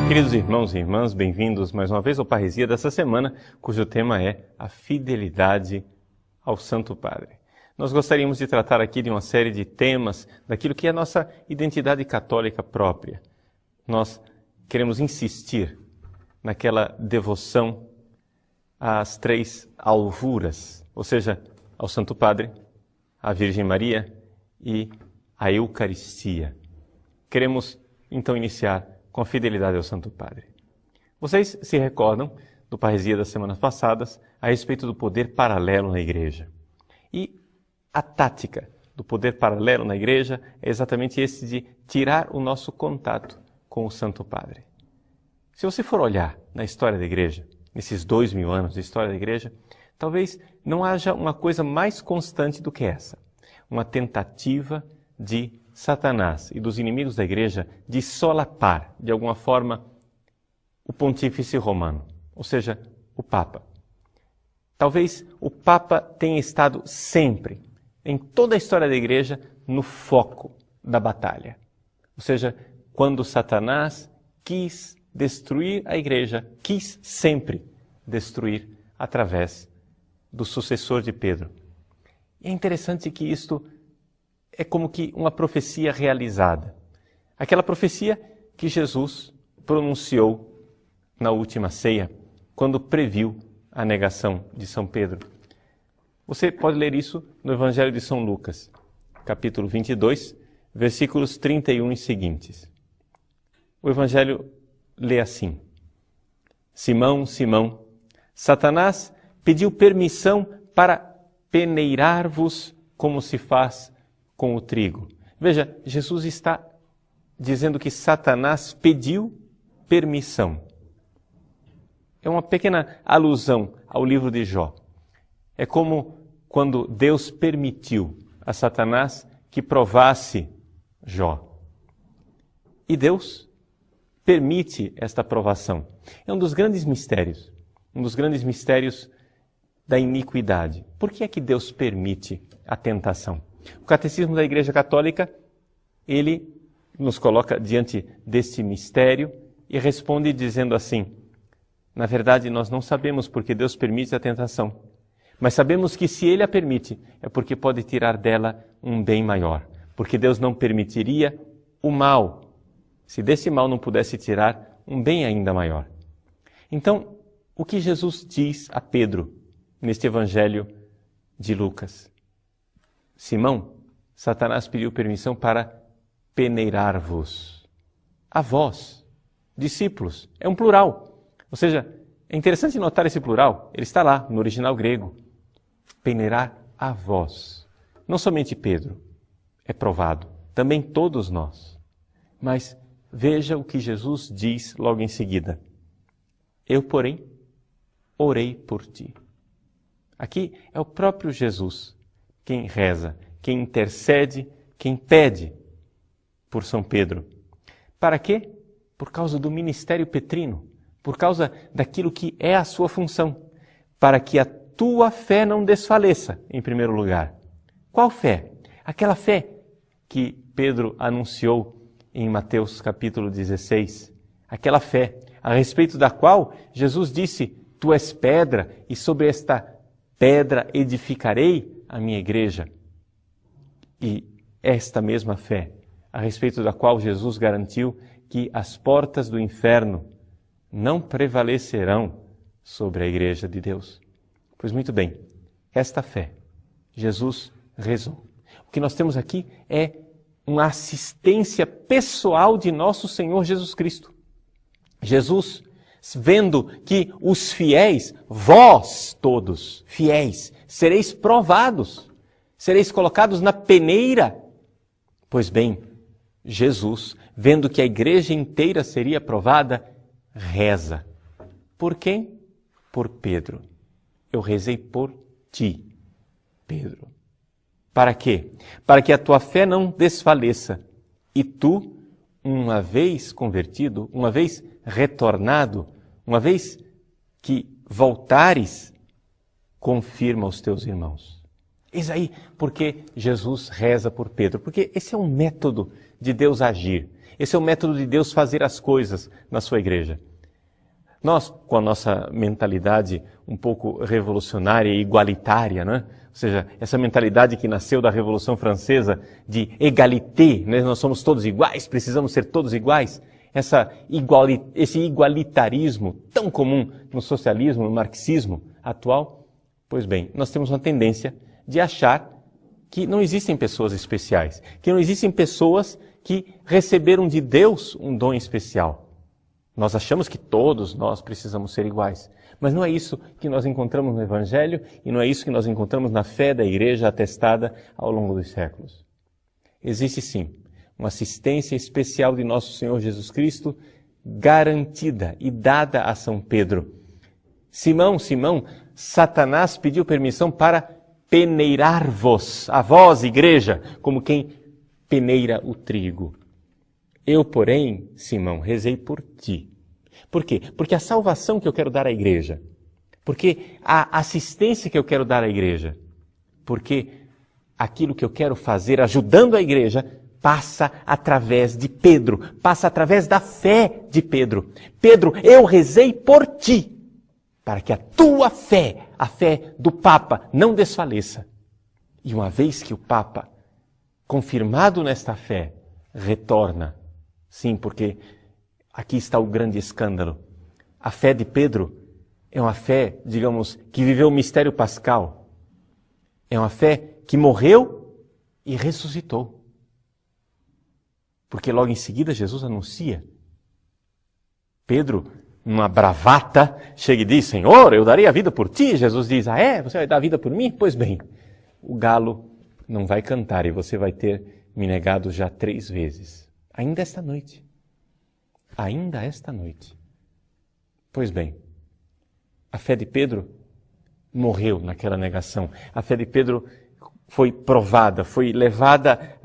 Queridos irmãos e irmãs, bem-vindos mais uma vez ao Parresia dessa semana, cujo tema é a fidelidade ao Santo Padre. Nós gostaríamos de tratar aqui de uma série de temas daquilo que é a nossa identidade católica própria. Nós queremos insistir naquela devoção às três alvuras, ou seja, ao Santo Padre, à Virgem Maria e à Eucaristia. Queremos então iniciar com a fidelidade ao Santo Padre. Vocês se recordam do Parresia das semanas passadas a respeito do poder paralelo na Igreja. E a tática do poder paralelo na Igreja é exatamente esse de tirar o nosso contato com o Santo Padre. Se você for olhar na história da Igreja, nesses 2000 anos de história da Igreja, talvez não haja uma coisa mais constante do que essa. Uma tentativa de Satanás e dos inimigos da Igreja de solapar, de alguma forma, o pontífice romano, ou seja, o Papa. Talvez o Papa tenha estado sempre, em toda a história da Igreja, no foco da batalha. Ou seja, quando Satanás quis destruir a Igreja, quis sempre destruir através do sucessor de Pedro. E é interessante que isto é como que uma profecia realizada. Aquela profecia que Jesus pronunciou na última ceia, quando previu a negação de São Pedro. Você pode ler isso no Evangelho de São Lucas, capítulo 22, versículos 31 e seguintes. O Evangelho lê assim: Simão, Simão, Satanás pediu permissão para peneirar-vos como se faz com o trigo. Veja, Jesus está dizendo que Satanás pediu permissão. É uma pequena alusão ao livro de Jó. É como quando Deus permitiu a Satanás que provasse Jó. E Deus permite esta provação. É um dos grandes mistérios da iniquidade. Por que é que Deus permite a tentação? O Catecismo da Igreja Católica, ele nos coloca diante deste mistério e responde dizendo assim: na verdade, nós não sabemos porque Deus permite a tentação, mas sabemos que se Ele a permite, é porque pode tirar dela um bem maior, porque Deus não permitiria o mal, se desse mal não pudesse tirar um bem ainda maior. Então, o que Jesus diz a Pedro neste Evangelho de Lucas? Simão, Satanás pediu permissão para peneirar-vos. A vós, discípulos. É um plural. Ou seja, é interessante notar esse plural. Ele está lá, no original grego. Peneirar a vós. Não somente Pedro é provado, também todos nós. Mas veja o que Jesus diz logo em seguida. Eu, porém, orei por ti. Aqui é o próprio Jesus quem reza, quem intercede, quem pede por São Pedro. Para quê? Por causa do ministério petrino, por causa daquilo que é a sua função, para que a tua fé não desfaleça, em primeiro lugar. Qual fé? Aquela fé que Pedro anunciou em Mateus capítulo 16. Aquela fé a respeito da qual Jesus disse: Tu és pedra, e sobre esta pedra edificarei a minha igreja. E esta mesma fé, a respeito da qual Jesus garantiu que as portas do inferno não prevalecerão sobre a igreja de Deus. Pois muito bem, esta fé, Jesus rezou. O que nós temos aqui é uma assistência pessoal de nosso Senhor Jesus Cristo. Jesus, vendo que os fiéis, vós todos, fiéis, sereis provados, sereis colocados na peneira. Pois bem, Jesus, vendo que a igreja inteira seria provada, reza. Por quem? Por Pedro. Eu rezei por ti, Pedro. Para quê? Para que a tua fé não desfaleça e tu, uma vez convertido, uma vez retornado, uma vez que voltares, confirma os teus irmãos. Eis aí porque Jesus reza por Pedro, porque esse é um método de Deus agir. Esse é o método de Deus fazer as coisas na sua igreja. Nós, com a nossa mentalidade um pouco revolucionária e igualitária, né? Ou seja, essa mentalidade que nasceu da Revolução Francesa de égalité, né? Nós somos todos iguais, precisamos ser todos iguais. Esse igualitarismo tão comum no socialismo, no marxismo atual, pois bem, nós temos uma tendência de achar que não existem pessoas especiais, que não existem pessoas que receberam de Deus um dom especial. Nós achamos que todos nós precisamos ser iguais, mas não é isso que nós encontramos no Evangelho e não é isso que nós encontramos na fé da igreja atestada ao longo dos séculos. Existe sim uma assistência especial de nosso Senhor Jesus Cristo, garantida e dada a São Pedro. Simão, Satanás pediu permissão para peneirar-vos, a vós, igreja, como quem peneira o trigo. Eu, porém, Simão, rezei por ti. Por quê? Porque a salvação que eu quero dar à igreja, porque a assistência que eu quero dar à igreja, porque aquilo que eu quero fazer ajudando a igreja passa através de Pedro, passa através da fé de Pedro. Pedro, eu rezei por ti, para que a tua fé, a fé do Papa, não desfaleça. E uma vez que o Papa, confirmado nesta fé, retorna, sim, porque aqui está o grande escândalo. A fé de Pedro é uma fé, digamos, que viveu o mistério pascal. É uma fé que morreu e ressuscitou. Porque logo em seguida Jesus anuncia. Pedro, numa bravata, chega e diz, Senhor, eu darei a vida por ti. Jesus diz, você vai dar a vida por mim? Pois bem, o galo não vai cantar e você vai ter me negado já 3 vezes. Ainda esta noite. Ainda esta noite. Pois bem, a fé de Pedro morreu naquela negação. A fé de Pedro foi provada, foi levada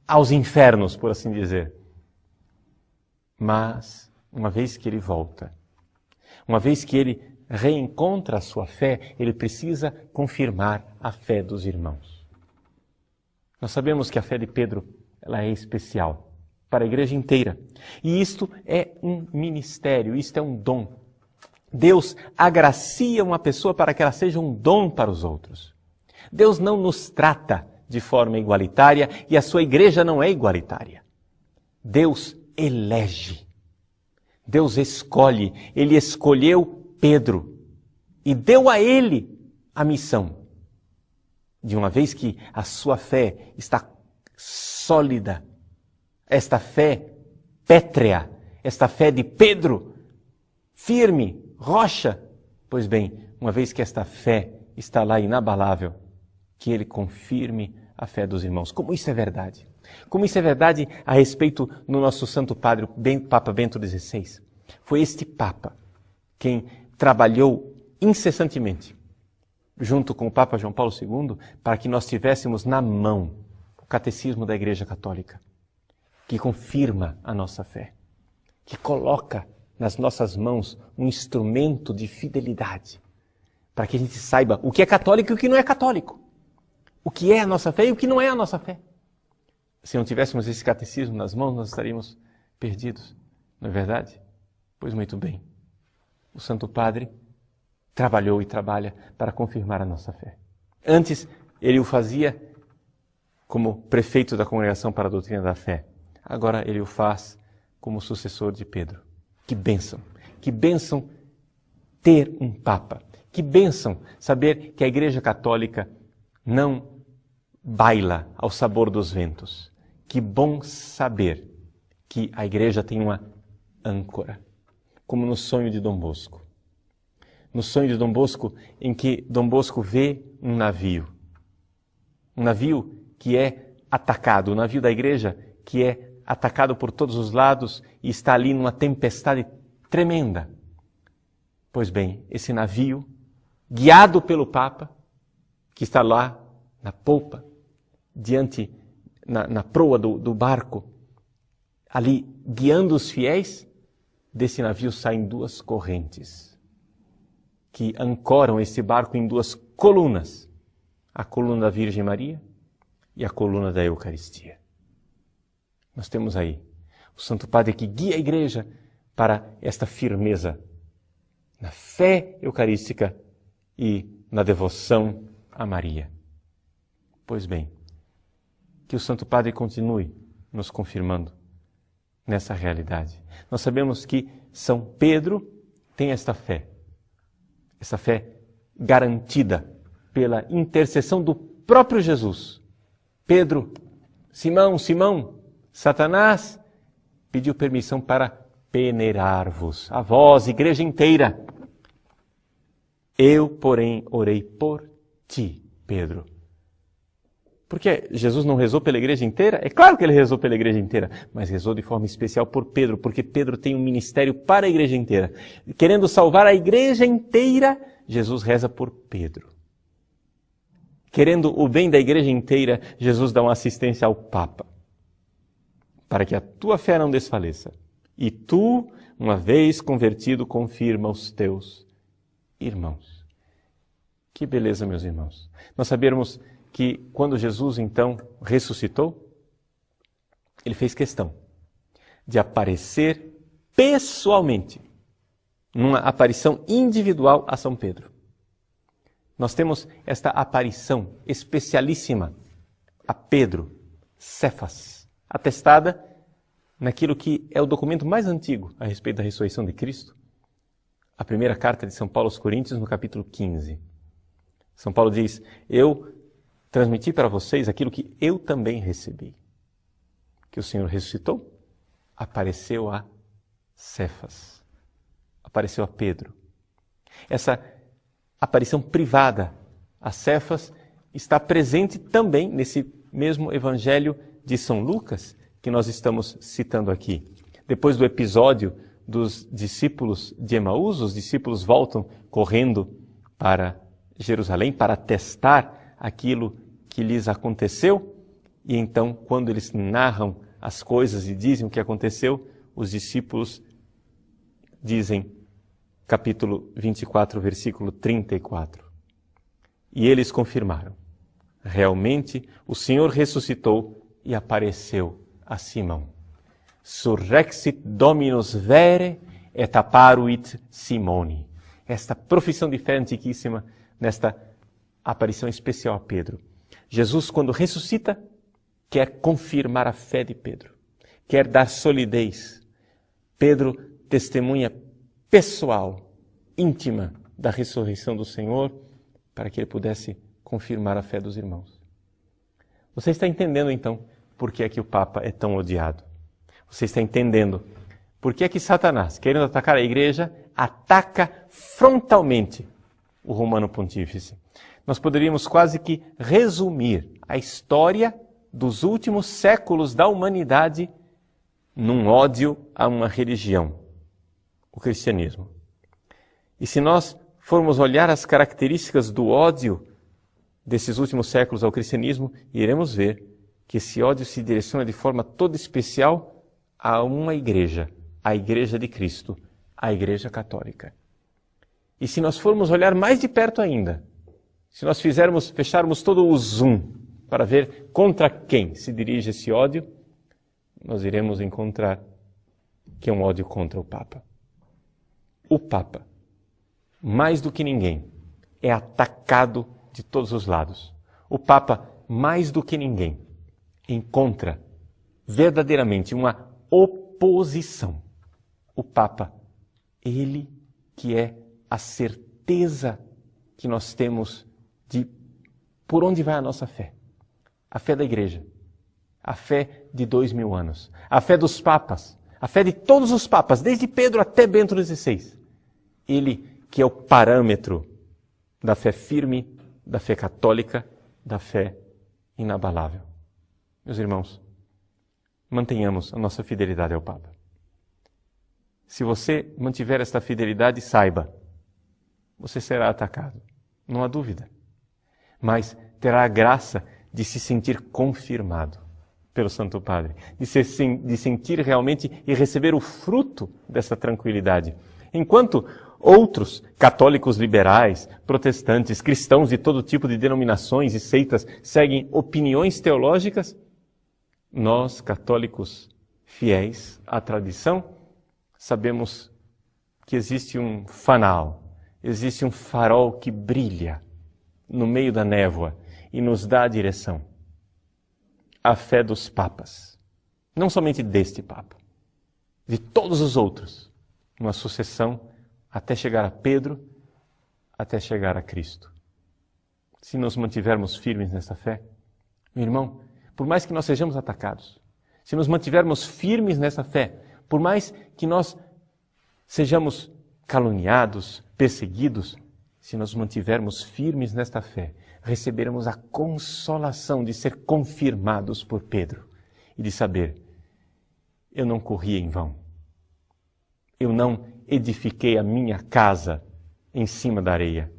aos infernos, por assim dizer. Mas, uma vez que ele volta, uma vez que ele reencontra a sua fé, ele precisa confirmar a fé dos irmãos. Nós sabemos que a fé de Pedro ela é especial para a igreja inteira. E isto é um ministério, isto é um dom. Deus agracia uma pessoa para que ela seja um dom para os outros. Deus não nos trata de forma igualitária e a sua igreja não é igualitária. Deus elege. Deus escolhe. Ele escolheu Pedro e deu a ele a missão. De uma vez que a sua fé está sólida, esta fé pétrea, esta fé de Pedro, firme, rocha, pois bem, uma vez que esta fé está lá inabalável, que ele confirme a fé dos irmãos. Como isso é verdade? Como isso é verdade a respeito do nosso Santo Padre, Papa Bento XVI. Foi este Papa quem trabalhou incessantemente, junto com o Papa João Paulo II, para que nós tivéssemos na mão o Catecismo da Igreja Católica, que confirma a nossa fé, que coloca nas nossas mãos um instrumento de fidelidade, para que a gente saiba o que é católico e o que não é católico, o que é a nossa fé e o que não é a nossa fé. Se não tivéssemos esse catecismo nas mãos, nós estaríamos perdidos, não é verdade? Pois muito bem, o Santo Padre trabalhou e trabalha para confirmar a nossa fé. Antes, ele o fazia como prefeito da Congregação para a Doutrina da Fé. Agora ele o faz como sucessor de Pedro. Que bênção ter um Papa. Que bênção saber que a Igreja Católica não baila ao sabor dos ventos. Que bom saber que a Igreja tem uma âncora, como no sonho de Dom Bosco. No sonho de Dom Bosco, em que Dom Bosco vê um navio que é atacado, o navio da Igreja que é atacado por todos os lados e está ali numa tempestade tremenda. Pois bem, esse navio, guiado pelo Papa, que está lá na polpa, na proa do barco, ali guiando os fiéis, desse navio saem 2 correntes que ancoram esse barco em 2 colunas, a coluna da Virgem Maria e a coluna da Eucaristia. Nós temos aí O Santo Padre que guia a Igreja para esta firmeza na fé eucarística e na devoção a Maria. Pois bem, que o Santo Padre continue nos confirmando nessa realidade. Nós sabemos que São Pedro tem essa fé garantida pela intercessão do próprio Jesus. Pedro, Simão, Satanás pediu permissão para peneirar-vos, a vós, igreja inteira. Eu, porém, orei por ti, Pedro. Porque Jesus não rezou pela igreja inteira? É claro que ele rezou pela igreja inteira, mas rezou de forma especial por Pedro, porque Pedro tem um ministério para a igreja inteira. Querendo salvar a igreja inteira, Jesus reza por Pedro. Querendo o bem da igreja inteira, Jesus dá uma assistência ao Papa, para que a tua fé não desfaleça. E tu, uma vez convertido, confirma os teus irmãos. Que beleza, meus irmãos. Nós sabemos que quando Jesus, então, ressuscitou, ele fez questão de aparecer pessoalmente, numa aparição individual a São Pedro. Nós temos esta aparição especialíssima a Pedro, Cefas, atestada naquilo que é o documento mais antigo a respeito da ressurreição de Cristo, a primeira carta de São Paulo aos Coríntios, no capítulo 15. São Paulo diz, eu transmiti para vocês aquilo que eu também recebi. Que o Senhor ressuscitou, apareceu a Cefas, apareceu a Pedro. Essa aparição privada a Cefas está presente também nesse mesmo evangelho de São Lucas, que nós estamos citando aqui. Depois do episódio dos discípulos de Emaús, os discípulos voltam correndo para Jerusalém para testar aquilo que lhes aconteceu. E então, quando eles narram as coisas e dizem o que aconteceu, os discípulos dizem, capítulo 24, versículo 34. E eles confirmaram, realmente o Senhor ressuscitou e apareceu a Simão. Surrexit Dominus vere et apparuit Simone. Esta profissão de fé antiquíssima nesta aparição especial a Pedro. Jesus, quando ressuscita, quer confirmar a fé de Pedro, quer dar solidez. Pedro testemunha pessoal, íntima da ressurreição do Senhor, para que ele pudesse confirmar a fé dos irmãos. Você está entendendo, então, por que é que o Papa é tão odiado? Você está entendendo por que é que Satanás, querendo atacar a igreja, ataca frontalmente o Romano Pontífice? Nós poderíamos quase que resumir a história dos últimos séculos da humanidade num ódio a uma religião, o cristianismo. E se nós formos olhar as características do ódio desses últimos séculos ao cristianismo, iremos ver que esse ódio se direciona de forma toda especial a uma igreja, a Igreja de Cristo, a Igreja Católica. E se nós formos olhar mais de perto ainda, se nós fecharmos todo o zoom para ver contra quem se dirige esse ódio, nós iremos encontrar que é um ódio contra o Papa. O Papa, mais do que ninguém, é atacado de todos os lados. O Papa, mais do que ninguém, encontra verdadeiramente uma oposição. O Papa, ele que é a certeza que nós temos de por onde vai a nossa fé. A fé da Igreja, a fé de 2000 anos, a fé dos papas, a fé de todos os papas, desde Pedro até Bento XVI. Ele que é o parâmetro da fé firme, da fé católica, da fé inabalável. Meus irmãos, mantenhamos a nossa fidelidade ao Papa. Se você mantiver esta fidelidade, saiba, você será atacado, não há dúvida. Mas terá a graça de se sentir confirmado pelo Santo Padre, de sentir realmente e receber o fruto dessa tranquilidade. Enquanto outros católicos liberais, protestantes, cristãos de todo tipo de denominações e seitas seguem opiniões teológicas, nós, católicos fiéis à tradição, sabemos que existe um fanal, existe um farol que brilha no meio da névoa e nos dá a direção. A fé dos papas, não somente deste Papa, de todos os outros, uma sucessão até chegar a Pedro, até chegar a Cristo. Se nos mantivermos firmes nessa fé, meu irmão, por mais que nós sejamos atacados, se nos mantivermos firmes nessa fé, por mais que nós sejamos caluniados, perseguidos, se nos mantivermos firmes nesta fé, receberemos a consolação de ser confirmados por Pedro e de saber, eu não corri em vão. Eu não edifiquei a minha casa em cima da areia.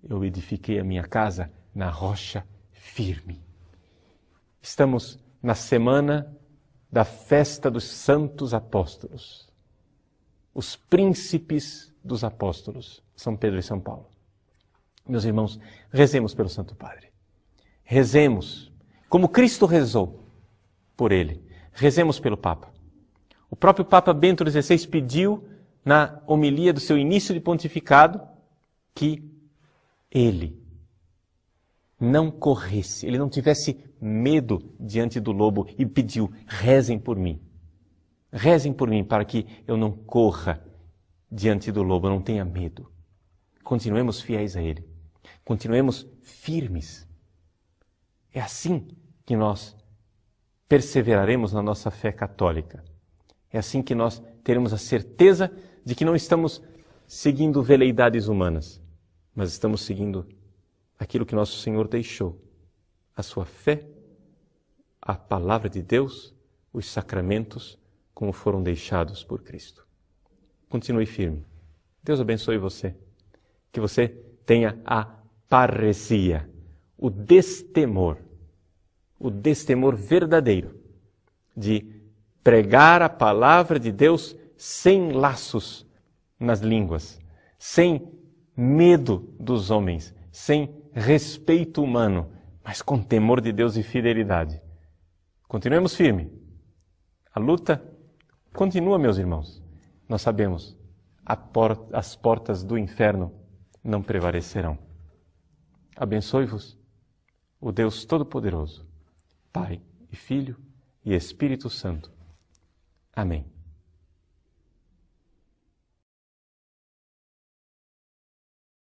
Eu edifiquei a minha casa na rocha firme. Estamos na semana da festa dos santos apóstolos. Os príncipes dos apóstolos, São Pedro e São Paulo. Meus irmãos, rezemos pelo Santo Padre. Rezemos, como Cristo rezou por ele. Rezemos pelo Papa. O próprio Papa Bento XVI pediu, na homilia do seu início de pontificado, que ele não corresse, ele não tivesse medo diante do lobo e pediu, rezem por mim. Rezem por mim para que eu não corra diante do lobo, eu não tenha medo. Continuemos fiéis a ele. Continuemos firmes. É assim que nós perseveraremos na nossa fé católica. É assim que nós teremos a certeza de que não estamos seguindo veleidades humanas, mas estamos seguindo aquilo que nosso Senhor deixou. A sua fé, a palavra de Deus, os sacramentos, como foram deixados por Cristo. Continue firme. Deus abençoe você. Que você tenha a parresia, o destemor verdadeiro de pregar a palavra de Deus sem laços nas línguas, sem medo dos homens, sem respeito humano, mas com temor de Deus e fidelidade. Continuemos firme. A luta continua, meus irmãos. Nós sabemos, as portas do inferno não prevalecerão. Abençoe-vos o Deus Todo-Poderoso, Pai e Filho e Espírito Santo. Amém.